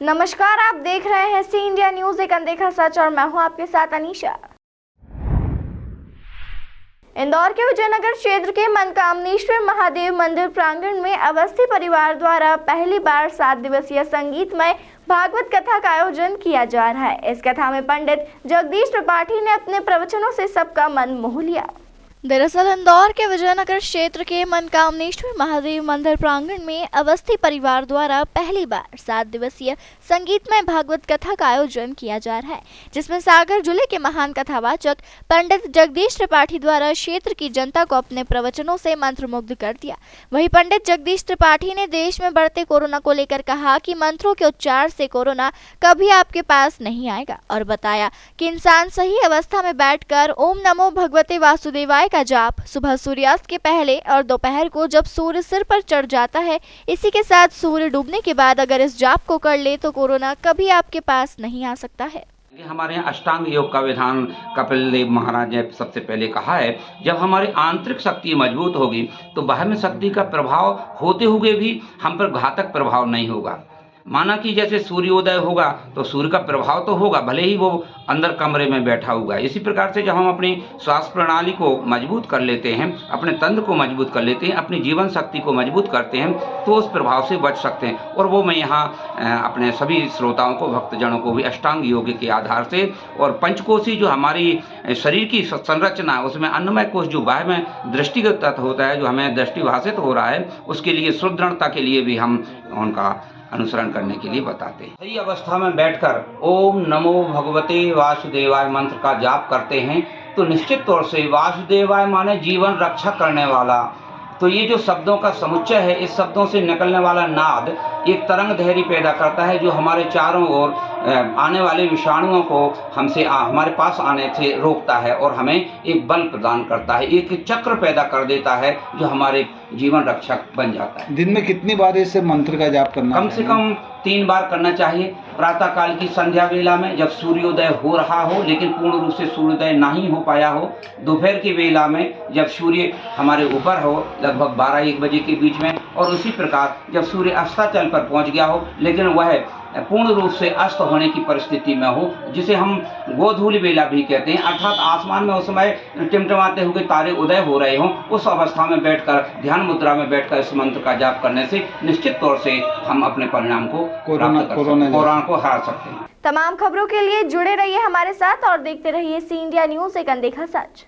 नमस्कार, आप देख रहे हैं सी इंडिया न्यूज, एक अनदेखा सच, और मैं हूं आपके साथ अनीशा। इंदौर के विजयनगर क्षेत्र के मनकामनेश्वर महादेव मंदिर प्रांगण में अवस्थी परिवार द्वारा पहली बार 7 दिवसीय संगीतमय भागवत कथा का आयोजन किया जा रहा है। इस कथा में पंडित जगदीश त्रिपाठी ने अपने प्रवचनों से सबका मन मोह लिया। दरअसल इंदौर के विजयनगर क्षेत्र के मनकामनेश्वर महादेव मंदिर प्रांगण में अवस्थी परिवार द्वारा पहली बार 7 दिवसीय संगीतमय भागवत कथा का आयोजन किया जा रहा है, जिसमें सागर जिले के महान कथावाचक पंडित जगदीश त्रिपाठी द्वारा क्षेत्र की जनता को अपने प्रवचनों से मंत्रमुग्ध कर दिया। वहीं पंडित जगदीश त्रिपाठी ने देश में बढ़ते कोरोना को लेकर कहा कि मंत्रों के उच्चार से कोरोना कभी आपके पास नहीं आएगा, और बताया कि इंसान सही अवस्था में बैठकर ओम नमो भगवते वासुदेवाय का जाप सुबह सूर्यास्त के पहले और दोपहर को जब सूर्य सिर पर चढ़ जाता है, इसी के साथ सूर्य डूबने के बाद अगर इस जाप को कर ले तो कोरोना कभी आपके पास नहीं आ सकता है। हमारे यहाँ अष्टांग योग का विधान कपिल देव महाराज ने सबसे पहले कहा है, जब हमारी आंतरिक शक्ति मजबूत होगी तो बाहर में शक्ति का प्रभाव होते हुए भी हम पर घातक प्रभाव नहीं होगा। माना कि जैसे सूर्योदय होगा तो सूर्य का प्रभाव तो होगा, भले ही वो अंदर कमरे में बैठा हुआ है। इसी प्रकार से जब हम अपनी श्वास प्रणाली को मजबूत कर लेते हैं, अपने तंत्र को मजबूत कर लेते हैं, अपनी जीवन शक्ति को मजबूत करते हैं, तो उस प्रभाव से बच सकते हैं। और वो मैं यहाँ अपने सभी श्रोताओं को, भक्तजनों को भी अष्टांग योग के आधार से और पंचकोशी जो हमारी शरीर की संरचना है, उसमें अन्नमय कोश जो बाह्य में दृष्टिगत तत्व होता है, जो हमें दृष्टिभाषित हो रहा है, उसके लिए सुदृढ़ता के लिए भी हम उनका अनुसरण करने के लिए बताते हैं। सही अवस्था में बैठकर ओम नमो भगवते वासुदेवाय मंत्र का जाप करते हैं तो निश्चित तौर से वासुदेवाय माने जीवन रक्षा करने वाला, तो ये जो शब्दों का समुच्चय है, इस शब्दों से निकलने वाला नाद एक तरंग धैर्य पैदा करता है, जो हमारे चारों ओर आने वाले विषाणुओं को हमारे पास आने से रोकता है और हमें एक बल प्रदान करता है, एक चक्र पैदा कर देता है जो हमारे जीवन रक्षक बन जाता है। दिन में कितनी बार इस मंत्र का जाप करना? कम से कम 3 बार करना चाहिए। प्रातः काल की संध्या वेला में जब सूर्योदय हो रहा हो लेकिन पूर्ण रूप से सूर्योदय नहीं हो पाया हो, दोपहर की वेला में जब सूर्य हमारे ऊपर हो लगभग 12-1 बजे के बीच में, और उसी प्रकार जब सूर्य अस्ताचल पर पहुंच गया हो लेकिन वह पूर्ण रूप से अस्त होने की परिस्थिति में हो, जिसे हम गोधूलि वेला भी कहते हैं, अर्थात आसमान में उस समय टिमटिमाते हुए तारे उदय हो रहे हों, उस अवस्था में बैठकर ध्यान मुद्रा में बैठकर इस मंत्र का जाप करने से निश्चित तौर से हम अपने परिणाम को कोरोना को हरा सकते हैं। तमाम खबरों के लिए जुड़े रहिए हमारे साथ और देखते रहिए सी इंडिया न्यूज, एक अनदेखा सच।